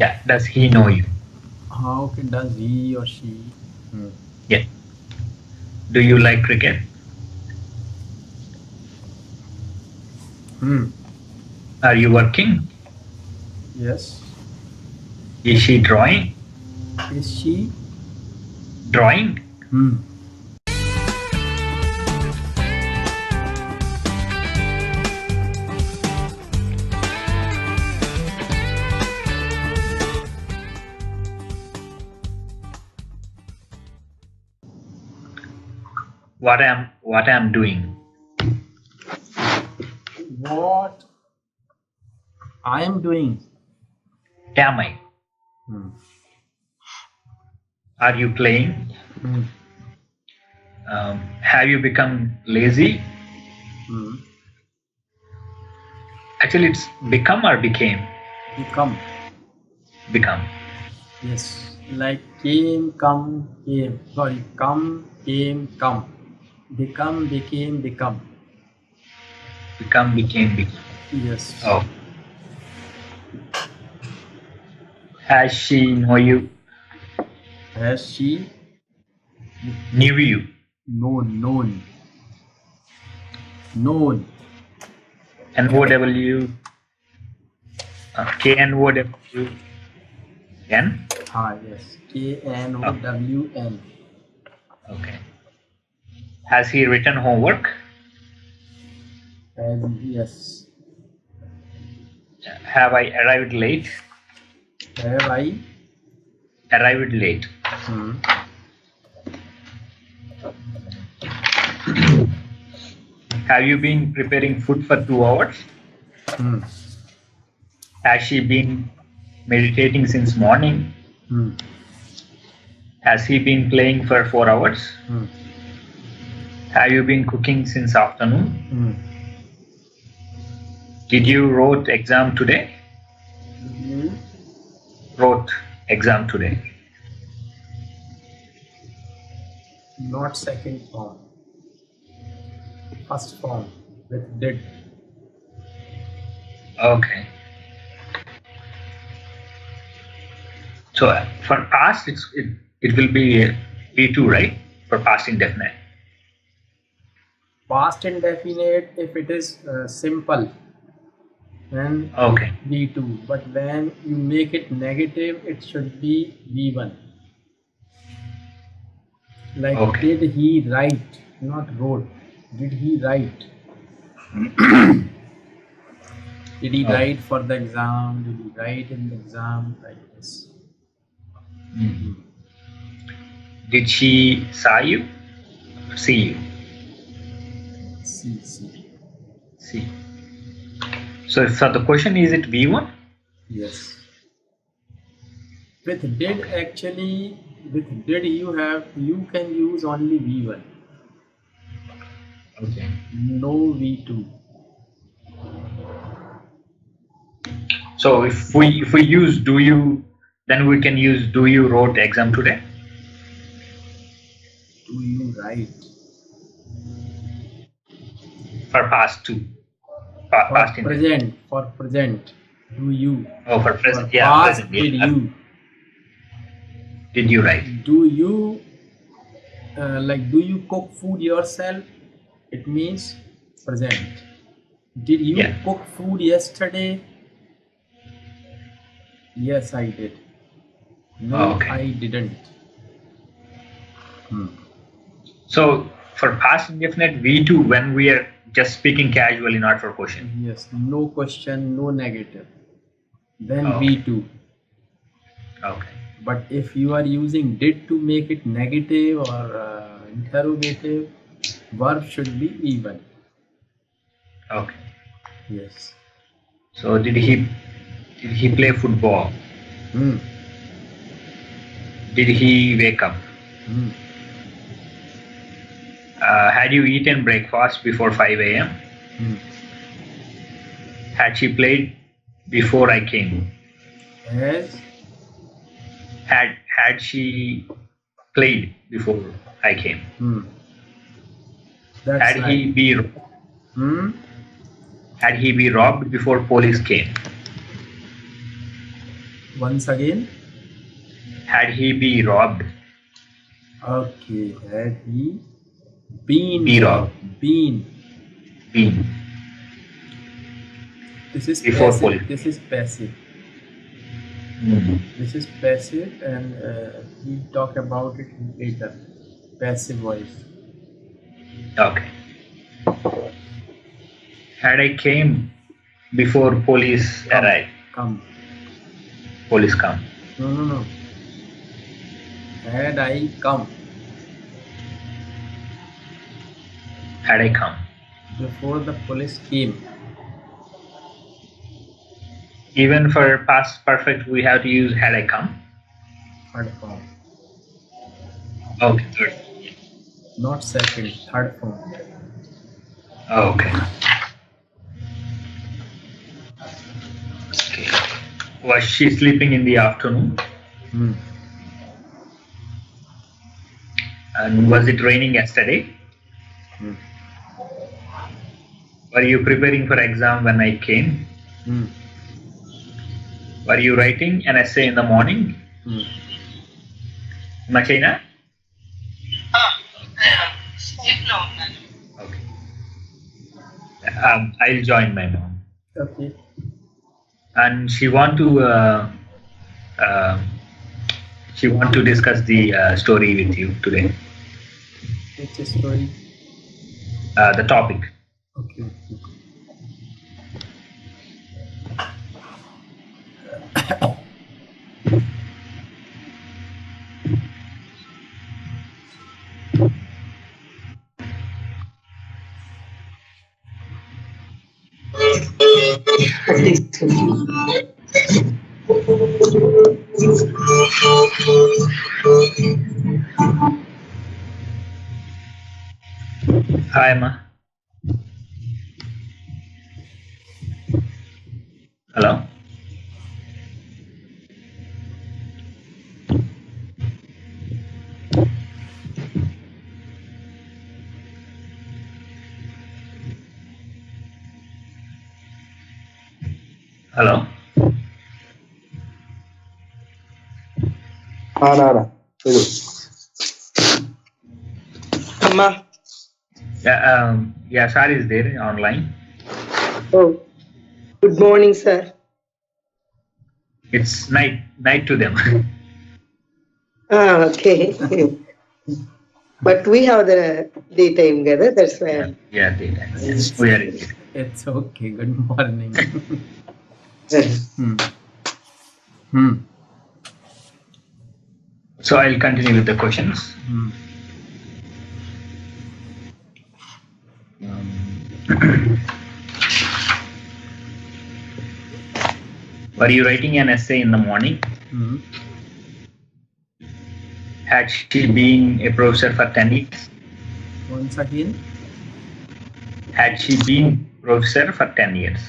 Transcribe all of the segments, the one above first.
Yeah. Does he know you? How does he or she? Hmm. Yeah. Do you like cricket? Hmm. Are you working? Yes. Is she drawing? Is she? Drawing? Hmm. What I'm doing? What I am doing? Am I? Hmm. Are you playing? Hmm. Have you become lazy? Hmm. Actually, it's become or became. Become. Become. Yes. Like came, come, came. Sorry, come, came, come. Become, became, become. Become, became, became. Yes. Oh. Has she know you? Has she? Knew you? Known, known, known. NOW. KNOW. N? Ah, yes. Oh, KNOWN. okay. Has he written homework? And yes. Have I arrived late? Have I? Arrived late. Hmm. Have you been preparing food for 2 hours? Hmm. Has she been meditating since morning? Hmm. Has he been playing for 4 hours? Hmm. Have you been cooking since afternoon? Hmm. Did you wrote exam today? You? Wrote exam today. Not second form. First form with did. Okay. So for past, it will be V2, right? For past indefinite. Past indefinite if it is simple, then Okay. V2. But when you make it negative, it should be V1. Like Okay. did he write? Not wrote. Did he write? Did he Okay. write for the exam? Did he write in the exam? Like this. Mhm. Did she saw you? See you. See, see. See. So the question is it V1? Yes. With did actually, with did you can use only V1, Okay. no V2. So if we use do you, then we can use do you wrote exam today? Do you write? For past two. For Past indefinite. present, for present, do you? Oh, for For present. Yeah, past, present. did Yeah. you? Did you write? Do you like? Do you cook food yourself? It means present. Did you Yeah. cook food yesterday? Yes, I did. Oh, No, okay. I didn't. Hmm. So for past indefinite V2 when we are just speaking casually, not for question. Yes, no question, no negative. Then Okay. V2. Okay. But if you are using did to make it negative or interrogative, verb should be even. Okay. Yes. So did he play football? Hmm. Did he wake up? Hmm. Had you eaten breakfast before 5 a.m.? Hmm. Had she played before I came? As Had she played before I came? hmm. That's Had right. he be Hmm. had he be robbed before police came? Once again. Had he been robbed? Okay. Had he been Be robbed. Been. Been. This is Before passive. police. This is passive. This is passive, and we'll talk about it later. Passive voice. Okay. Had I came before police arrived? Come. Police come. No. Had I come Had I come. before the police came. Even for past perfect, we have to use had I come. Third form. Okay, third. Not second, third form. Okay. Was she sleeping in the afternoon? And was it raining yesterday? Were you preparing for exam when I came? Were you writing an essay in the morning? Machina? Okay. I'll join my mom. Okay. And she want to discuss the story with you today. Which story? The topic. Okay. Hi, Ma. Hello? Hello? Amma. Yeah, Sar is there online. Oh, good morning, sir. It's night to them. Okay. But we have the daytime together, that's why. Yeah, daytime. Yes, we are in it. It's okay. Good morning. So I'll continue with the questions. Were you writing an essay in the morning? Had she been a professor for 10 years? Once again. Had she been professor for 10 years?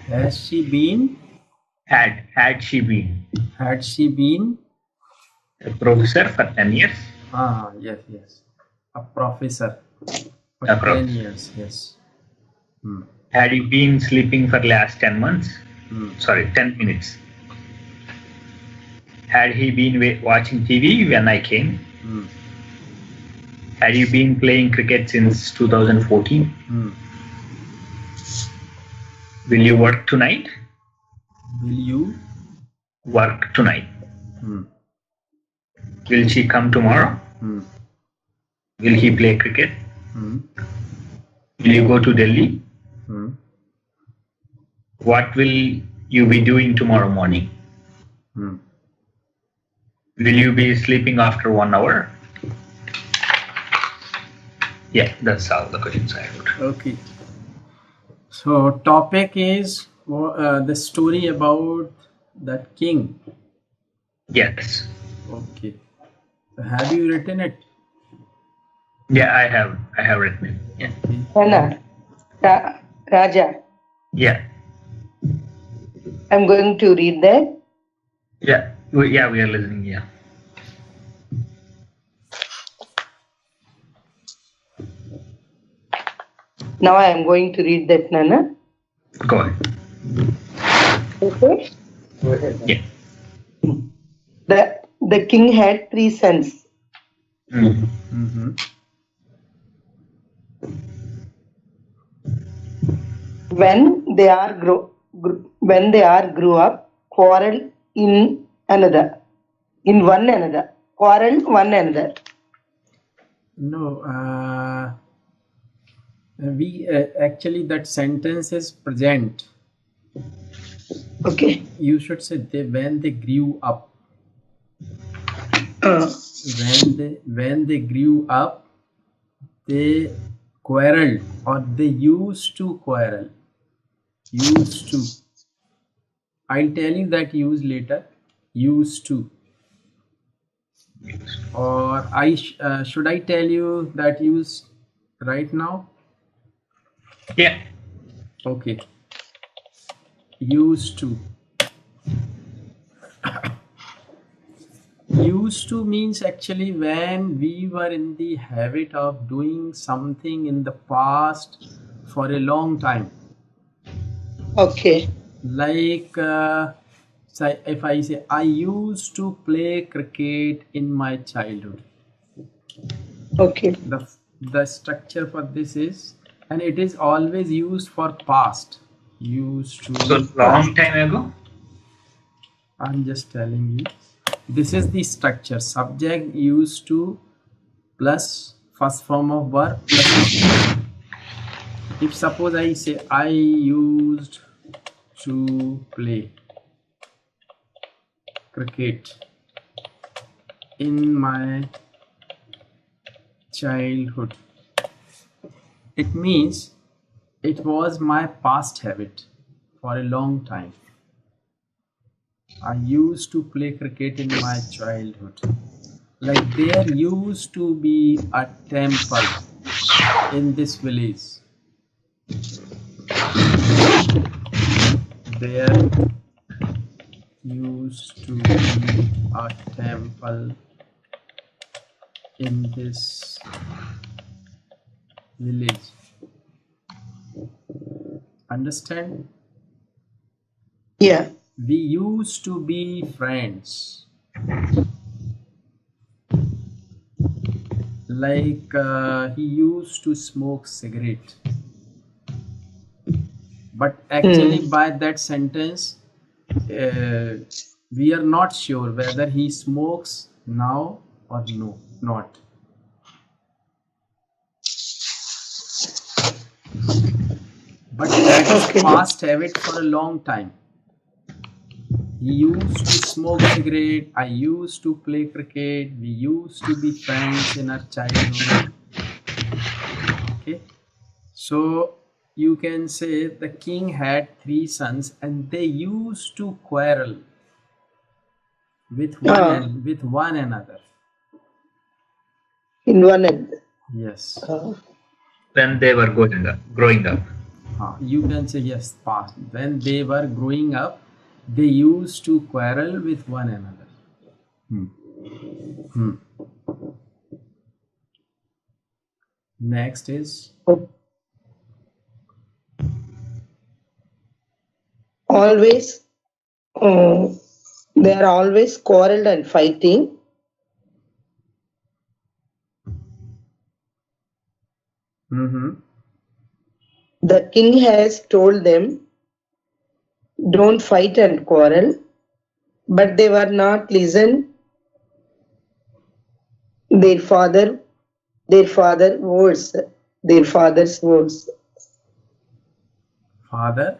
Has she been? Had she been Had she been? a professor for 10 years? Yes. A professor for A 10 professor. years, yes. Had you been sleeping for last 10 months? Sorry, 10 minutes. Had he been watching TV when I came? Had you been playing cricket since 2014? Will you work tonight? Will you? Work tonight. Will she come tomorrow? Will he play cricket? Will you go to Delhi? What will you be doing tomorrow morning? Will you be sleeping after 1 hour? Yeah, that's all the questions I wrote. Okay. So topic is the story about that king. Yes. Okay. So have you written it? Yeah, I have written it. Yeah. Anna, Raja, Yeah. I'm going to read that. Yeah. We are listening. Yeah. Now I am going to read that, Nana. Go ahead. Okay. Yeah. The king had 3 sons. When they are grew up, quarrel in one another. Quarrel one another. No, we actually that sentence is present. Okay. You should say when they grew up. Uh, When they grew up, they quarreled, or they used to quarrel. Used to. I'll tell you that use later. Used to. Or should I tell you that use right now? Yeah. Okay. Used to. Used to means actually when we were in the habit of doing something in the past for a long time. okay. Like if I say I used to play cricket in my childhood. Okay. The structure for this is, and it is always used for past. Used to. So long time ago. I'm just telling you. This is the structure. Subject used to plus first form of verb plus object. If suppose I say I used to play cricket in my childhood, it means it was my past habit for a long time. I used to play cricket in my childhood. Like there used to be a temple in this village. There used to be a temple in this village. Understand? Yeah. We used to be friends. Like he used to smoke cigarette. But actually by that sentence, we are not sure whether he smokes now or no, not. But that is past habit for a long time. He used to smoke cigarette. I used to play cricket. We used to be friends in our childhood. Okay. So you can say the king had 3 sons and they used to quarrel with one another. In one another. Yes. When they were growing up. You can say yes, past. When they were growing up, they used to quarrel with one another. Next is always. They are always quarreled and fighting. The king has told them, don't fight and quarrel, but they were not listen. Their father's words. Their father's words. Father.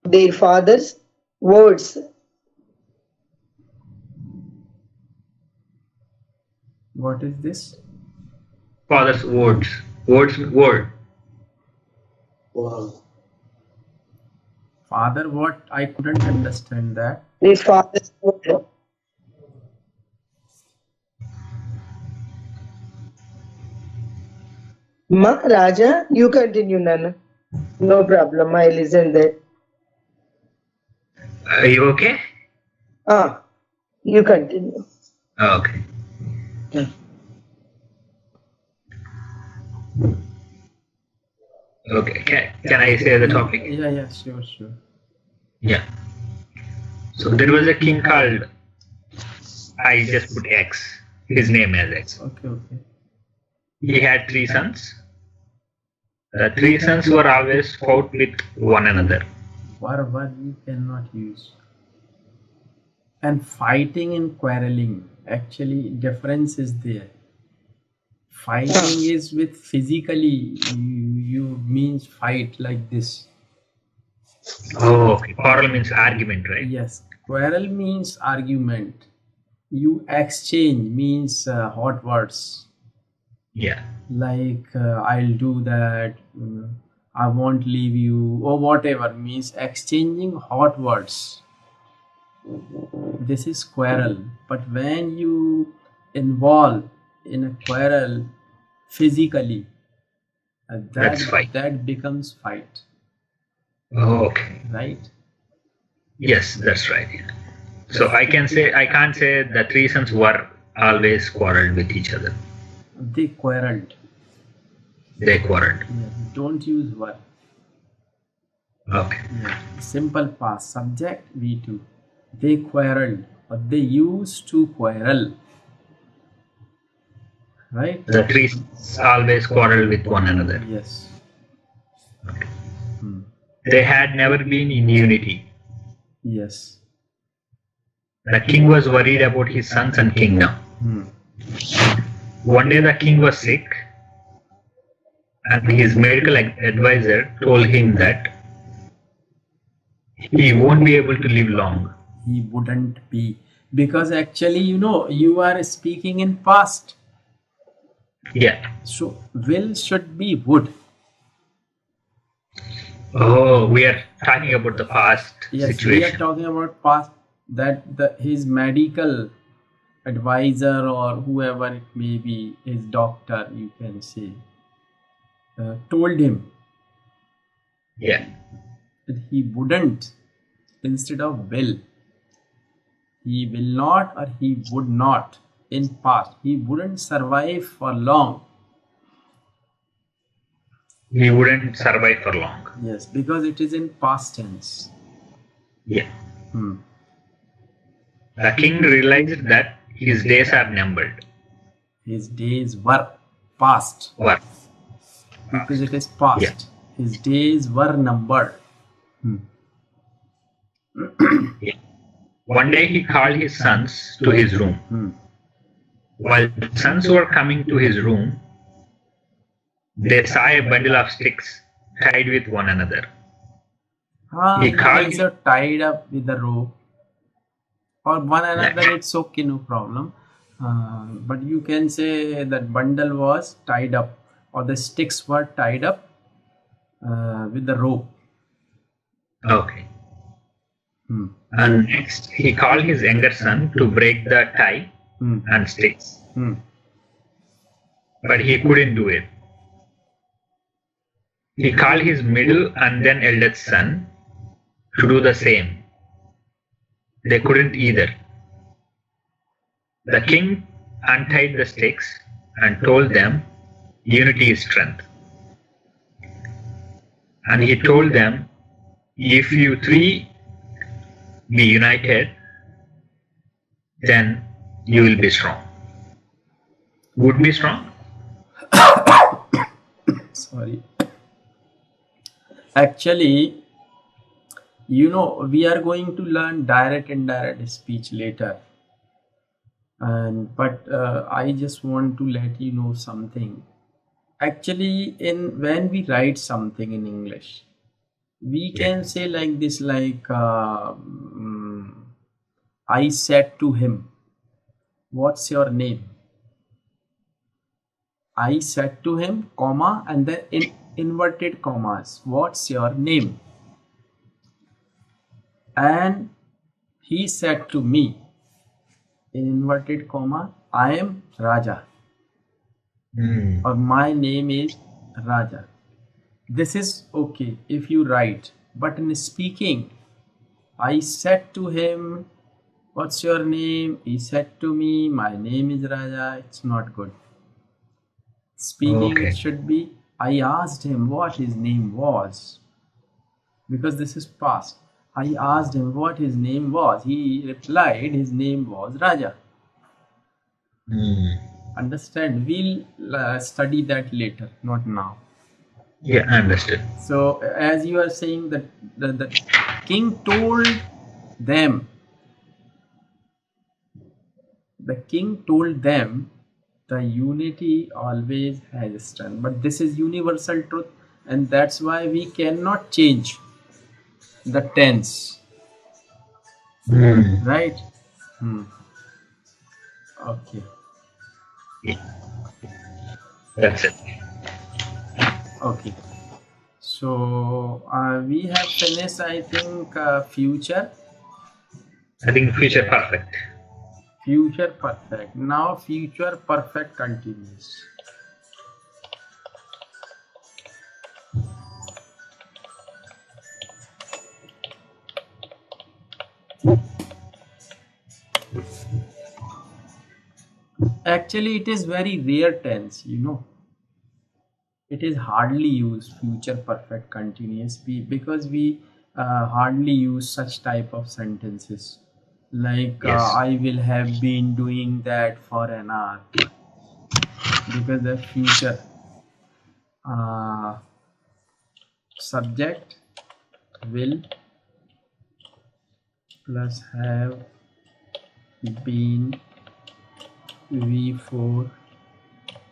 Their father's words. What is this? Father's words. Word. Wow. Father, what? I couldn't understand that. Their father's word. Raja, you continue, Nana. No problem. I listen there. Are you okay? You continue. Okay. Okay, can I say the topic? Yeah, sure. Yeah. So there was a king called, I just put X, his name as X. Okay. He had three sons. The three sons were always fought with one another. Word you cannot use. And fighting and quarreling, actually difference is there. Fighting is with physically, you means fight like this. Oh, okay. Quarrel means argument, right? Yes, quarrel means argument. You exchange means hot words. Yeah. Like I'll do that, I won't leave you, or whatever means exchanging hot words. This is quarrel. But when you involve in a quarrel physically, That's fight. that becomes fight, Oh, okay. right? Yes, that's right. Yeah. So I can't say the three sons were always quarreled with each other. They quarreled. They quarreled. Yeah. Don't use were. Okay. Yeah. Simple past subject V2. They quarreled, or they used to quarrel. Right? The three sons always quarreled with one another. Yes. Okay. They had never been in unity. Yes. The king was worried about his sons and kingdom. One day the king was sick, and his medical advisor told him that he won't be able to live long. He wouldn't be, because actually, you are speaking in past. Yeah. So will should be would. Oh, we are talking about the past situation. We are talking about past, that his medical advisor or whoever it may be, his doctor, you can say, told him Yeah. that he wouldn't, instead of will. He will not, or he would not, in past. He wouldn't survive for long. He wouldn't survive for long. Yes, because it is in past tense. Yeah. The king realized that his days are numbered. His days were past. Were. Because it is past. Yeah. His days were numbered. Yeah. One day he called his sons to his room. While the sons were coming to his room, they saw a bundle of sticks tied with one another. He called These are tied up with a rope or one another. Yeah. It's okay, no problem. But you can say that bundle was tied up, or the sticks were tied up with the rope. Okay. And next he called his younger son to break the tie and sticks. But he couldn't do it. He called his middle and then eldest son to do the same. They couldn't either. The king untied the sticks and told them, unity is strength. And he told them, if you three be united, then you will be strong. Would be strong? Sorry. Actually, we are going to learn direct and indirect speech later. But I just want to let you know something. Actually, when we write something in English, we can say like this, like I said to him, what's your name? I said to him, comma, and then in inverted commas, what's your name? And he said to me, in inverted comma, I am Raja, or my name is Raja. This is okay if you write, but in speaking, I said to him, what's your name? He said to me, my name is Raja. It's not good. Speaking, Okay. it should be I asked him what his name was, because this is past. I asked him what his name was. He replied his name was Raja. Understand? We'll study that later, not now. Yeah, understood. So as you are saying that the king told them, the unity always has strength. But this is universal truth, and that's why we cannot change the tense. Right? Okay. That's it. Okay. So we have finished, I think, future. I think future perfect. Future perfect. Now future perfect continuous. Actually, it is very rare tense, you know. It is hardly used, future perfect continuous, because we hardly use such type of sentences. Like Yes. I will have been doing that for an hour, because the future subject will plus have been v4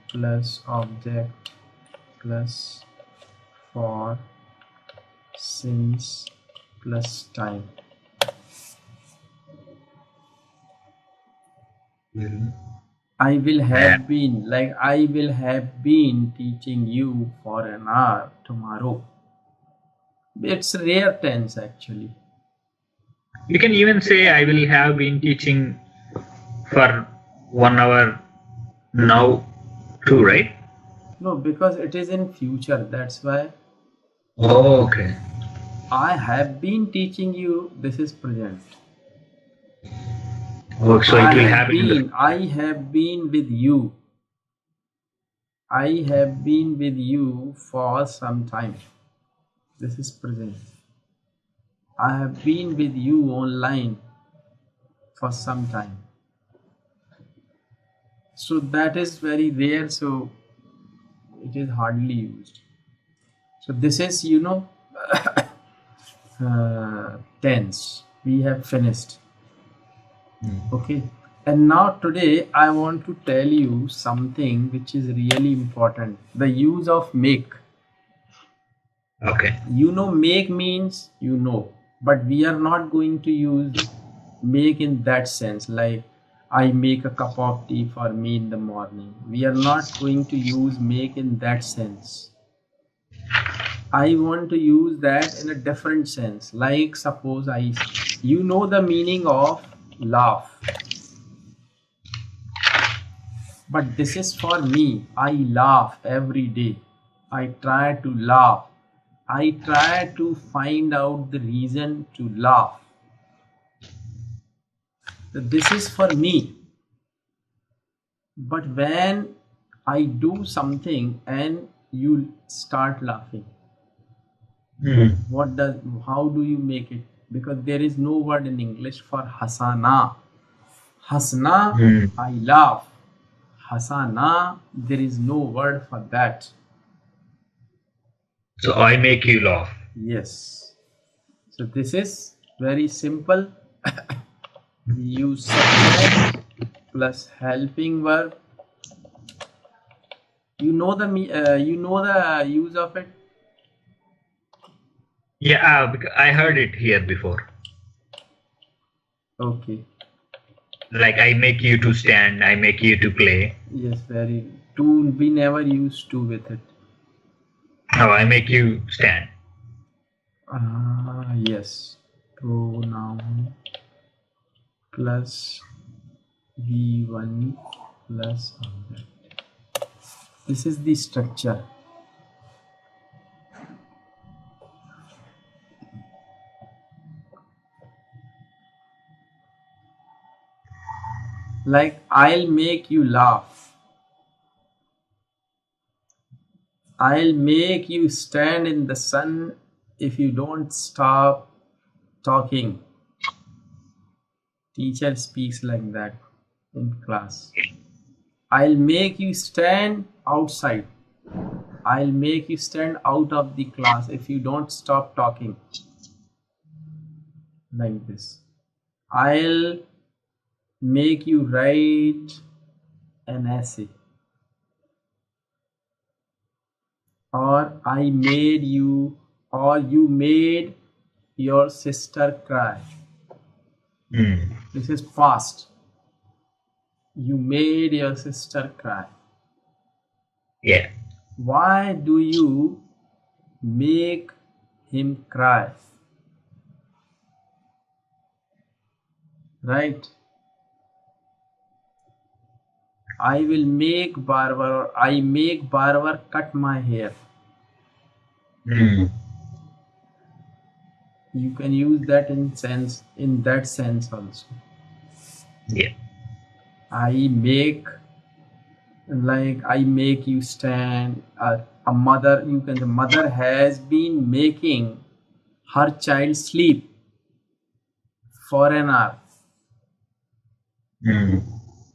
plus object plus for since plus time. I will have been, like I will have been teaching you for an hour tomorrow. It's rare tense actually. You can even say I will have been teaching for 1 hour now too, right? No, because it is in future, that's why. Oh, okay. I have been teaching you, this is present. Oh, so it will happen. I have been with you. I have been with you for some time. This is present. I have been with you online for some time. So that is very rare, so it is hardly used. So this is, you know, tense. We have finished. Okay. And now today I want to tell you something which is really important. The use of make. Okay. You know, make means you know, but we are not going to use make in that sense, like I make a cup of tea for me in the morning. We are not going to use make in that sense. I want to use that in a different sense. Like suppose you know the meaning of laugh. But this is for me. I laugh every day. I try to laugh. I try to find out the reason to laugh. So this is for me. But when I do something and you start laughing, how do you make it? Because there is no word in English for hasana. Hasna, I laugh. Hasana, there is no word for that. So I make you laugh. Yes. So this is very simple. We use subject plus helping verb. You know the use of it. Yeah, because I heard it here before. Okay. Like I make you to stand, I make you to play. Yes, very. To, we never use to with it. No, I make you stand. Yes. Pronoun plus v1 plus object. This is the structure. Like I'll make you laugh. I'll make you stand in the sun if you don't stop talking. Teacher speaks like that in class. I'll make you stand outside. I'll make you stand out of the class if you don't stop talking. Like this. I'll make you write an essay. Or I made you, or you made your sister cry. This is past. You made your sister cry. Yeah. Why do you make him cry? Right? I will make barber, or I make barber cut my hair. You can use that in that sense also. Yeah. I make, like I make you stand. A mother, you can say, mother has been making her child sleep for an hour.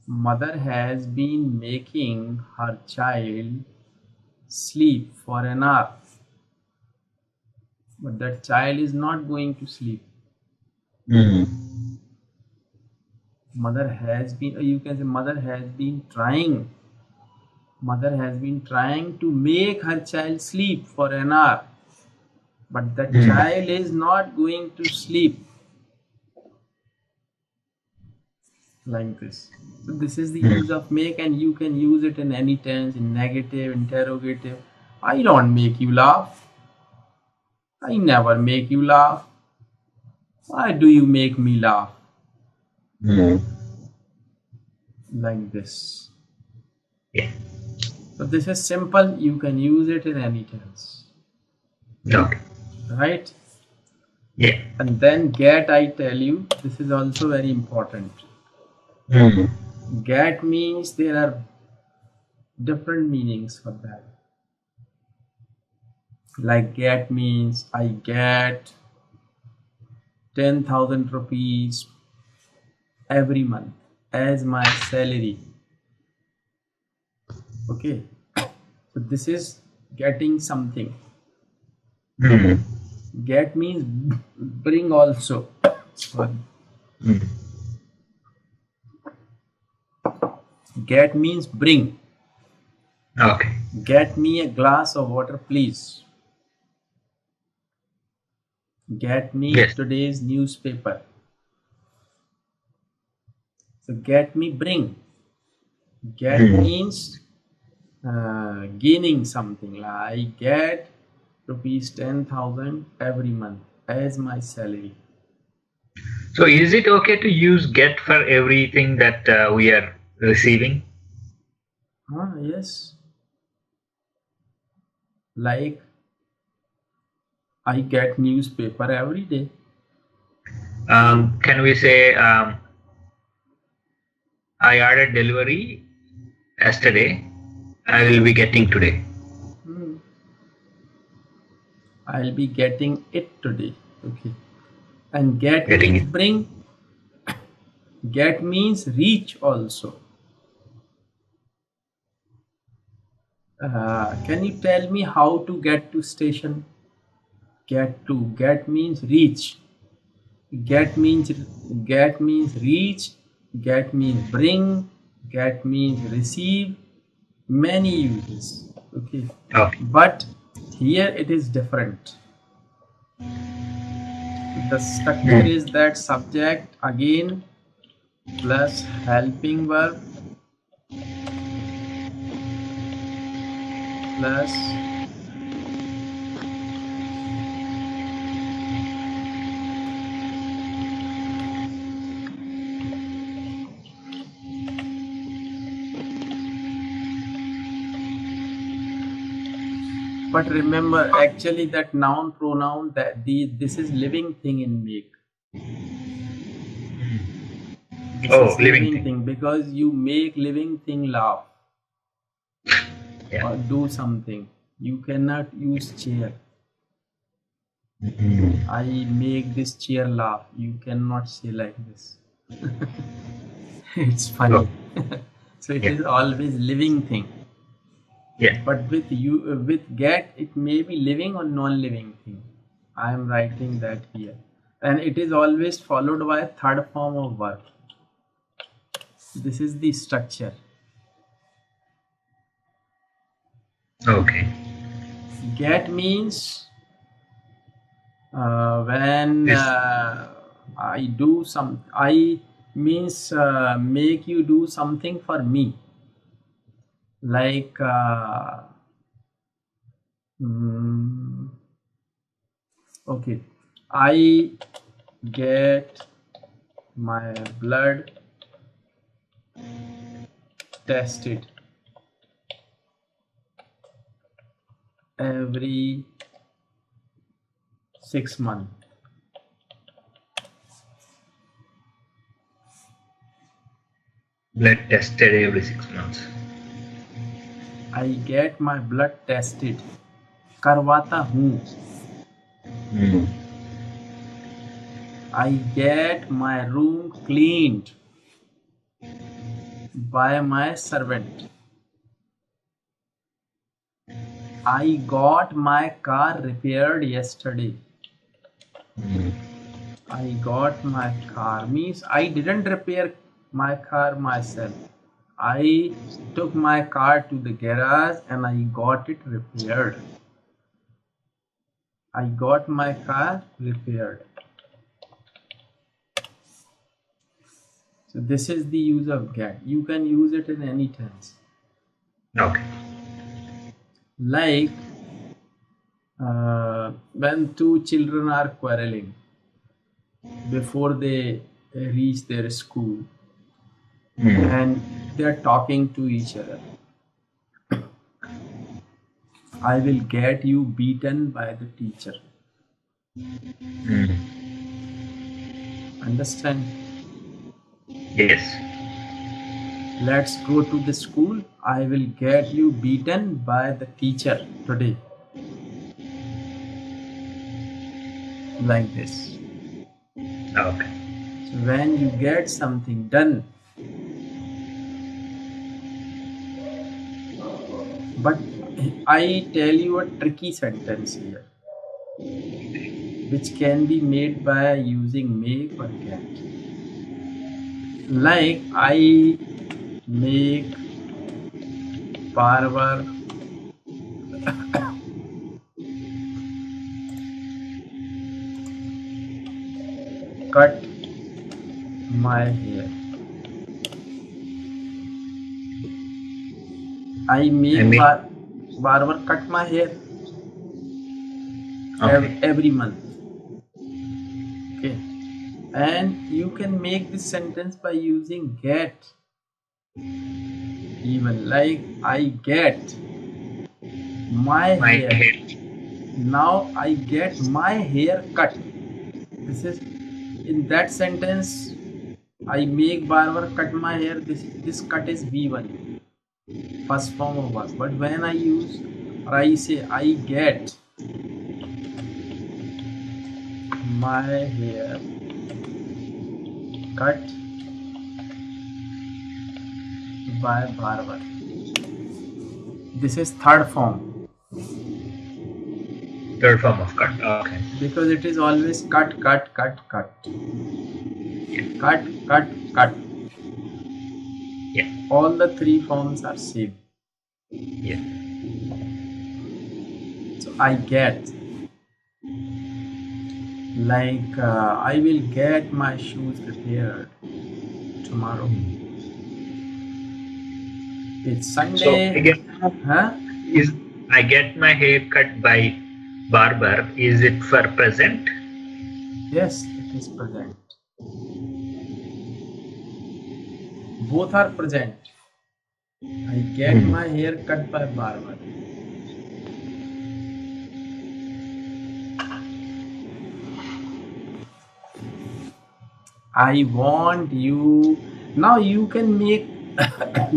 Mother has been making her child sleep for an hour. But that child is not going to sleep. Mother has been, you can say, mother has been trying. Mother has been trying to make her child sleep for an hour. But that child is not going to sleep. Like this. So this is the use of make, and you can use it in any tense, in negative, interrogative. I don't make you laugh. I never make you laugh. Why do you make me laugh? Like this. Yeah. So this is simple. You can use it in any tense. Okay. Right? Yeah. And then get, I tell you, this is also very important. Get means there are different meanings for that. Like get means I get 10,000 rupees every month as my salary. Okay, so this is getting something. Get means bring also. Get means bring. Okay. Get me a glass of water, please. Get me today's newspaper. So get me, bring. Get means gaining something. Like I get rupees 10,000 every month as my salary. So is it okay to use get for everything that we are receiving? Yes. Like I get newspaper every day. Can we say I ordered delivery yesterday, I will be getting today? I'll be getting it today. Okay. And get Getting means it. bring. Get means reach also. Can you tell me how to get to station? Get to. Get means reach. Get means reach. Get means bring. Get means receive. Many uses. Okay. But here it is different. The structure is that subject again plus helping verb plus but remember actually that noun pronoun that this is living thing in make. This is living thing because you make living thing laugh or do something. You cannot use chair. I make this chair laugh. You cannot say like this. It's funny. So it is always living thing. Yeah. But with get, it may be living or non-living thing. I am writing that here. And it is always followed by a third form of verb. This is the structure. Okay. Get means when I do some, I means make you do something for me. Like okay, I get my blood tested every 6 months. Blood tested every 6 months. I get my blood tested. करवाता हूँ. I get my room cleaned by my servant. I got my car repaired yesterday. I got my car means I didn't repair my car myself. I took my car to the garage and I got it repaired. I got my car repaired. So this is the use of get. You can use it in any tense. Okay. Like when two children are quarreling before they reach their school and they are talking to each other. I will get you beaten by the teacher. Understand? Yes. Let's go to the school. I will get you beaten by the teacher today. Like this. Okay. So when you get something done, but I tell you a tricky sentence here, which can be made by using make or get. Like I make barber cut my hair. I make barber cut my hair every month. Okay. And you can make this sentence by using get. Even like I get my hair. Now I get my hair cut. This is in that sentence. I make barber cut my hair. This cut is V1, first form of verb. But when I use or I say I get my hair cut by barber. This is third form. Third form of cut. Okay. Because it is always cut, cut, cut, cut. Yeah. Cut, cut, cut. Yeah. All the three forms are same. Yeah. So I get. Like I will get my shoes repaired tomorrow. It's Sunday. So again, I get my hair cut by barber. Is it for present? Yes, it is present. Both are present. I get my hair cut by barber. I want you. Now you can make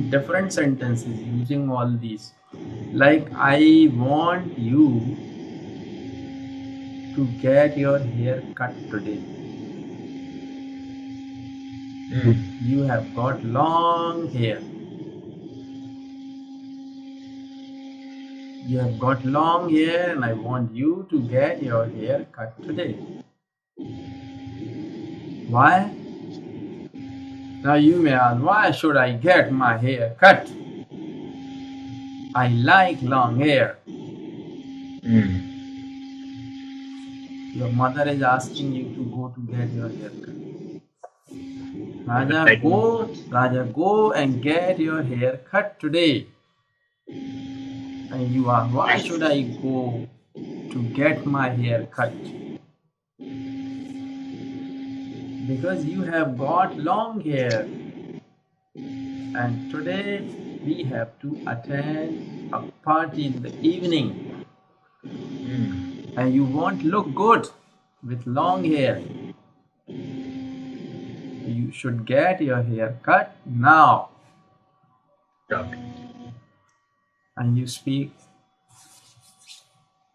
different sentences using all these. Like, I want you to get your hair cut today. You have got long hair. You have got long hair and I want you to get your hair cut today. Why? Now you may ask, why should I get my hair cut? I like long hair. Your mother is asking you to go to get your hair cut. Raja, go and get your hair cut today. And you ask, why should I go to get my hair cut? Because you have got long hair. And today we have to attend a party in the evening. And you won't look good with long hair. You should get your hair cut now. And you speak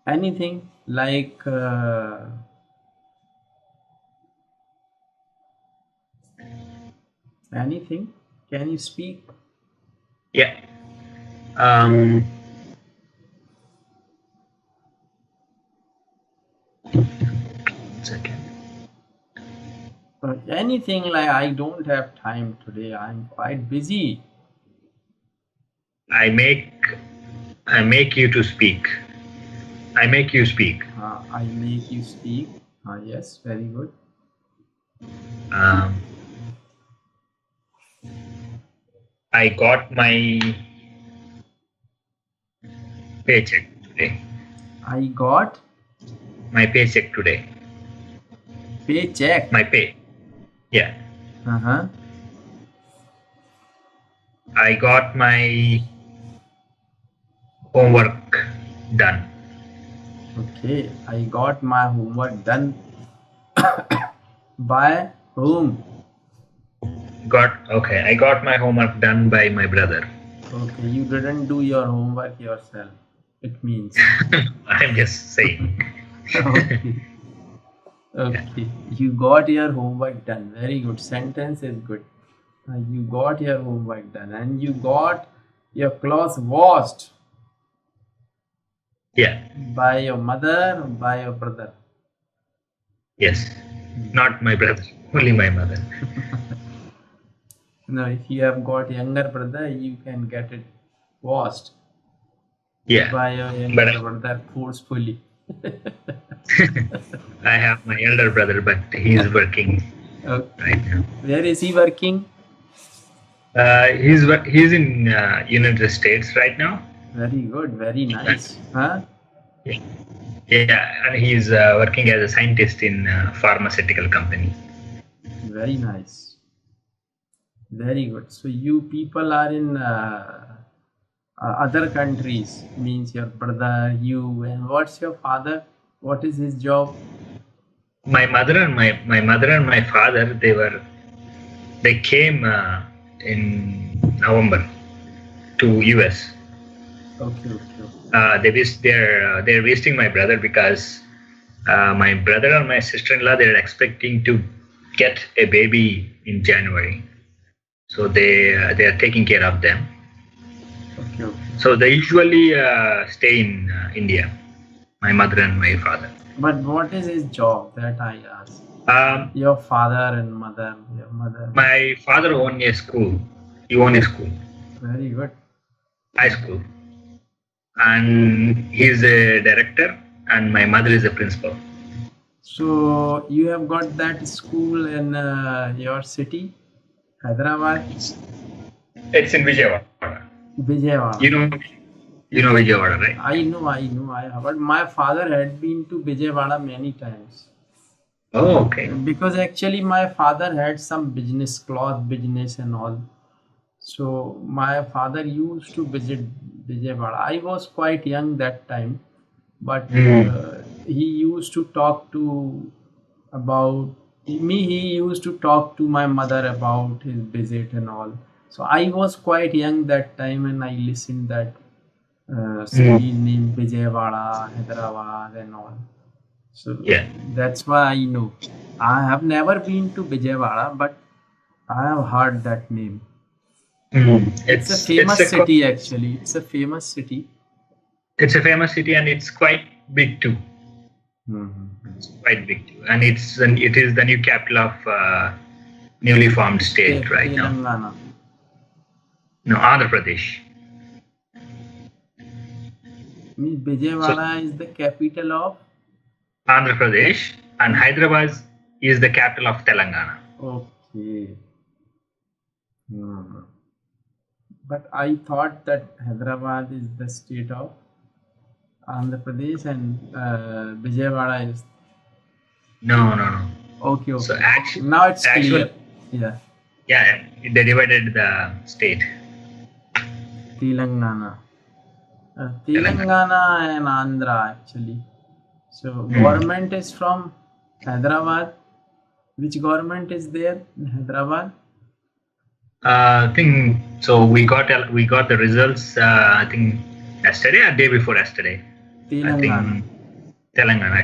anything like anything. Can you speak? Yeah. Second. Anything like, I don't have time today. I'm quite busy. I make you to speak. I make you speak. I make you speak. Yes, very good. I got my paycheck today. I got my paycheck today. Paycheck? My pay. Yeah. I got my homework done. Okay, I got my homework done. By whom? I got my homework done by my brother. Okay, you didn't do your homework yourself, it means. I'm just saying. Okay, you got your homework done. Very good. Sentence is good. You got your homework done and you got your clothes washed. Yeah. By your mother or by your brother? Yes. Not my brother, only my mother. No, if you have got younger brother, you can get it washed. Yeah. By your younger brother forcefully. I have my elder brother, but he's working right now. Where is he working? He's in United States right now. Very good, very nice. Huh? Yeah, and he's working as a scientist in a pharmaceutical company. Very nice. Very good. So you people are in other countries, means your brother, you, and what's your father? What is his job? My mother and my father, they came in November to US. Okay. They're visiting my brother because my brother and my sister-in-law, they're expecting to get a baby in January, so they are taking care of them. Okay. So they usually stay in India, my mother and my father. But what is his job, that I ask? Your father and mother, your mother. My father owned a school. He owned a school. Very good. High school. And he's a director and my mother is a principal. So you have got that school in your city, Hyderabad? It's in Vijayawada. Vijayawada. You know Vijayawada, right? I know. But my father had been to Vijayawada many times. Oh, okay. Because actually my father had some business, cloth business and all. So my father used to visit Vijayawada. I was quite young that time, but he used to talk to about me. He used to talk to my mother about his visit and all. So I was quite young that time, and I listened that city named Vijayawada, Hyderabad, and all. So that's why I know. I have never been to Vijayawada, but I have heard that name. It's a famous city, actually. It's a famous city. It's a famous city, and it's quite big too. It's quite big too, and it is the new capital of newly formed state right Telangana. now. No, Andhra Pradesh. Vijayawada is the capital of Andhra Pradesh, and Hyderabad is the capital of Telangana. Okay. But I thought that Hyderabad is the state of Andhra Pradesh, and Vijayawada is. No. Okay. So now it's clear. Yeah, they divided the state. Telangana and Andhra, actually. So government is from Hyderabad. Which government is there in Hyderabad? I think so. We got the results. I think yesterday or day before yesterday. Telangana.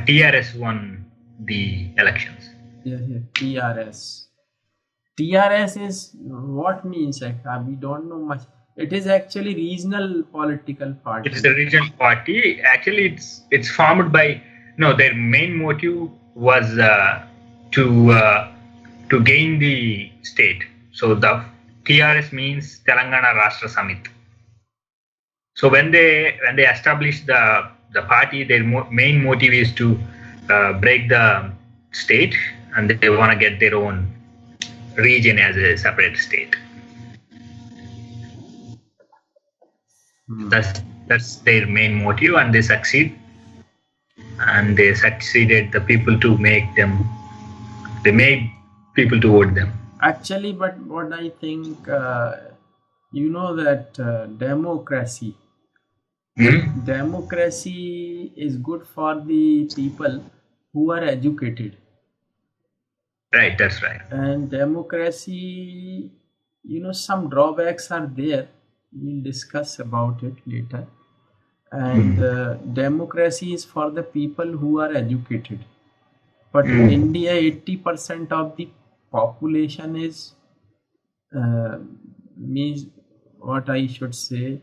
TRS won the elections. Yeah. TRS. TRS is what means? We don't know much. It is actually regional political party. It is a regional party. Actually, it's formed by their main motive was to gain the state. So the TRS means Telangana Rashtra Samit. So when they established the party, their main motive is to break the state, and they want to get their own region as a separate state. That's their main motive, and they succeed. And they succeeded the people to make them. They made people to vote them. Actually, but what I think, that democracy. Democracy is good for the people who are educated. Right, that's right. And democracy, some drawbacks are there. We'll discuss about it later. And democracy is for the people who are educated. But in India, 80% of the population is, means what I should say,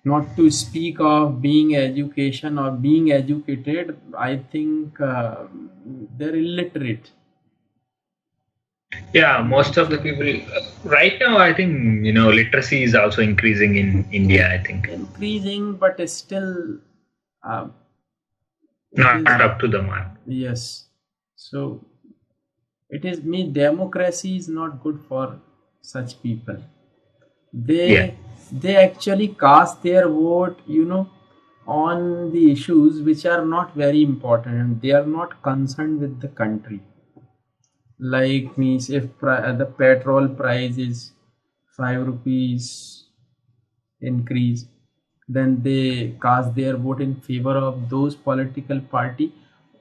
not to speak of being education or being educated, I think they're illiterate. Yeah, most of the people right now, I think literacy is also increasing in India. I think increasing, but it's still not up to the mark. Yes, so it is democracy is not good for such people. They actually cast their vote, on the issues which are not very important, and they are not concerned with the country. Like if the petrol price is 5 rupees increase, then they cast their vote in favor of those political party,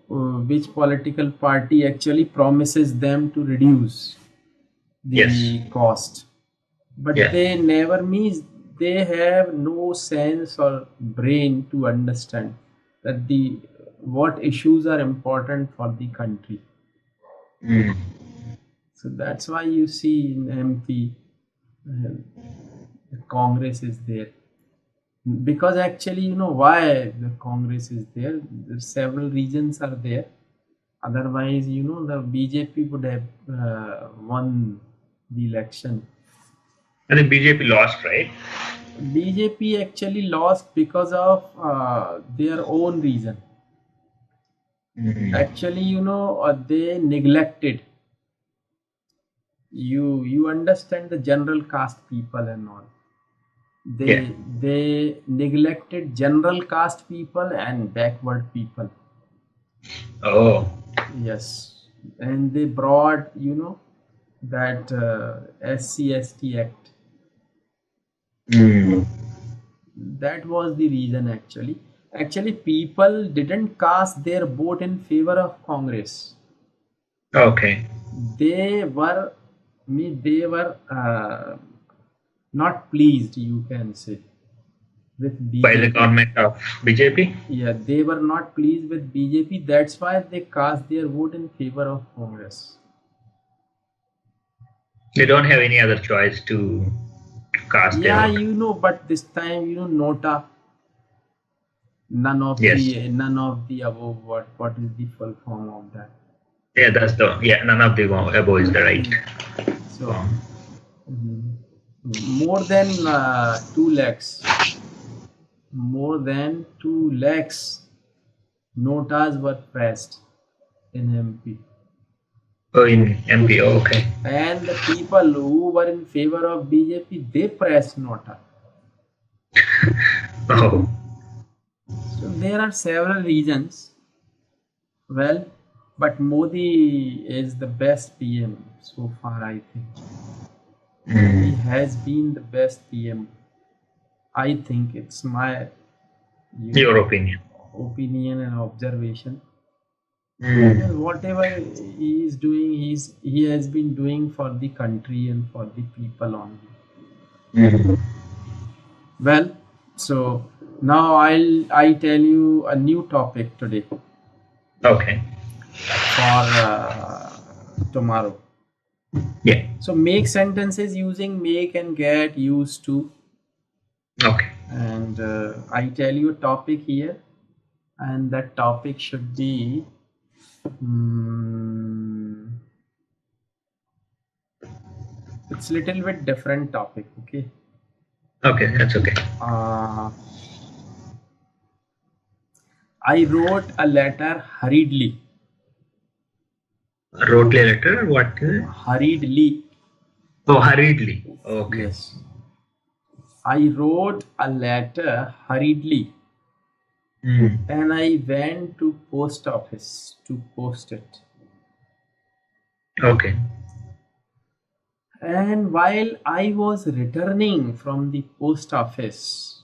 which political party actually promises them to reduce the cost. But they never they have no sense or brain to understand that what issues are important for the country. So that's why you see in MP, the Congress is there. Because actually, why the Congress is there? Several reasons are there. Otherwise, the BJP would have won the election. And then BJP lost, right? BJP actually lost because of their own reason. Actually, they neglected. You understand the general caste people and all. They neglected general caste people and backward people. Oh. Yes. And they brought, that SC/ST Act. That was the reason actually. Actually, people didn't cast their vote in favor of Congress. Okay. They were They were not pleased, you can say, with By the BJP. government of BJP? Yeah, they were not pleased with BJP. That's why they cast their vote in favor of Congress. They don't have any other choice to cast their Yeah, vote. but this time, Nota, none of Yes. the above. What is the full form of that? Yeah, none of the above is the right. So, more than 2 lakhs. More than 2 lakhs notas were pressed in MP. Oh, in MP, okay. And the people who were in favor of BJP, they pressed nota. Oh. So there are several reasons. Well, but Modi is the best PM so far, I think. He has been the best PM. I think it's my Your opinion. Opinion and observation. And whatever he is doing, he has been doing for the country and for the people only. Well, so now I tell you a new topic today. Okay. For tomorrow. Yeah. So make sentences using make and get, used to. Okay. And I tell you a topic here, and that topic should be it's little bit different topic. Okay. Okay, that's okay. I wrote a letter hurriedly. Wrote a letter? What? Hurriedly. Oh, hurriedly. Okay. Yes. I wrote a letter hurriedly. And I went to post office to post it. Okay. And while I was returning from the post office,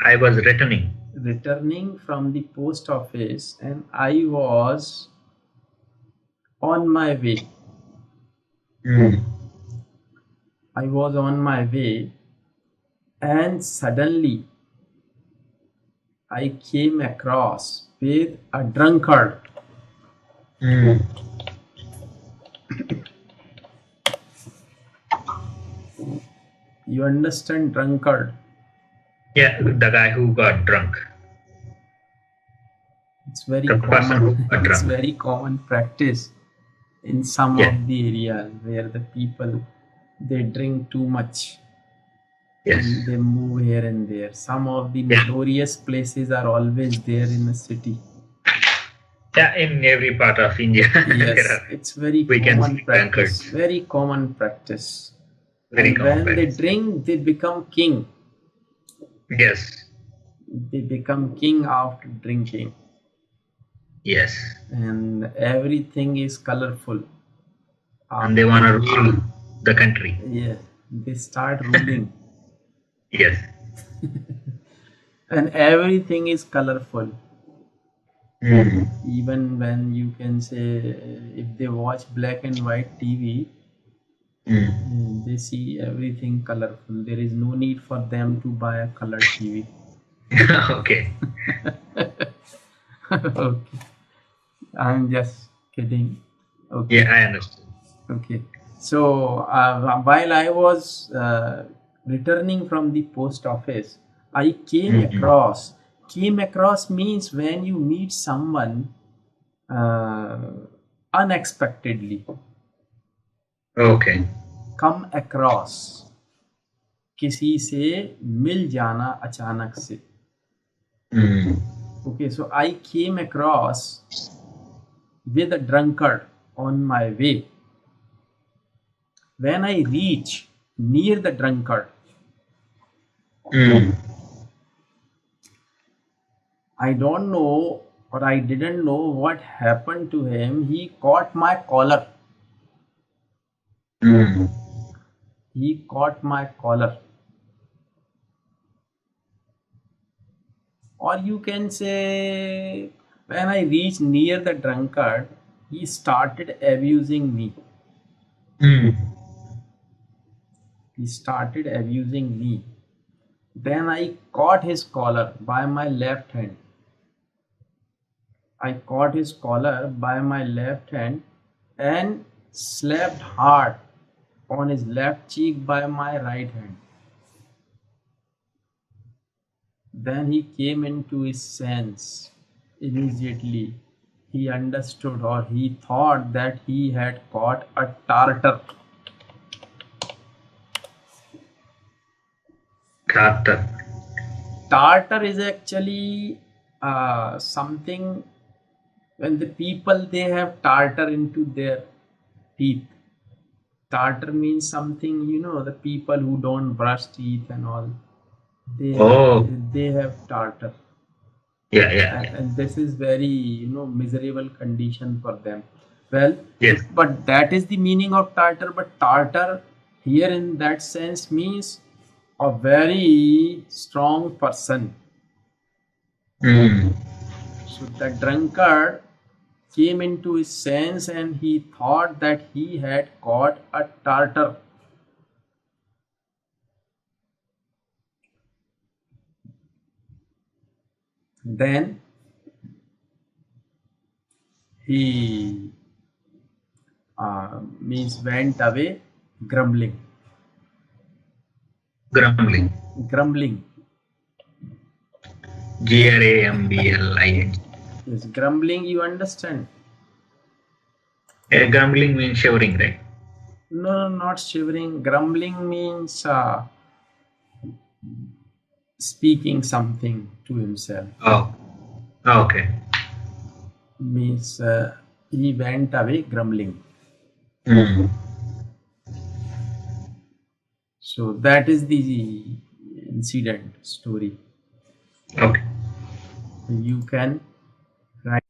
I was returning from the post office, and I was on my way. I was on my way, and suddenly I came across with a drunkard. You understand drunkard? Yeah, the guy who got drunk. It's very common. It's very common practice in some of the areas where the people, they drink too much. Yes. And they move here and there. Some of the notorious places are always there in the city. Yeah, in every part of India. Yes, it's very common practice. Very common practice. And when they drink, they become king. Yes. They become king after drinking. Yes. And everything is colorful. And they want to rule the country. Yeah, they start ruling. Yes. And everything is colorful. Even when you can say, if they watch black and white TV, they see everything colorful. There is no need for them to buy a color TV. Okay. Okay. I'm just kidding. Okay. Yeah, I understand. Okay. So while I was returning from the post office, I came across. Came across means when you meet someone unexpectedly. Okay. Come across. किसी से मिल जाना अचानक से. Okay, so I came across with a drunkard on my way. When I reach near the drunkard, I don't know, or I didn't know what happened to him. He caught my collar. He caught my collar. Or you can say, when I reached near the drunkard, he started abusing me. Mm. He started abusing me. Then I caught his collar by my left hand. I caught his collar by my left hand and slapped hard on his left cheek by my right hand. Then he came into his sense. Immediately, he understood, or he thought that he had caught a tartar. Tartar. Tartar is actually something when the people they have tartar into their teeth. Tartar means something, the people who don't brush teeth and all. Oh. They have tartar. Yeah. And this is very miserable condition for them. Well, Yes. but that is the meaning of tartar. But tartar here in that sense means a very strong person. Mm. So the drunkard came into his sense and he thought that he had caught a tartar. Then he means went away grumbling. Grumbling. Grumbling. Grambling. Yes, grumbling, you understand? Grumbling means shivering, right? No, not shivering. Grumbling means speaking something to himself. Oh. Okay. Means he went away grumbling. Mm. So that is the incident story. Okay. You can write.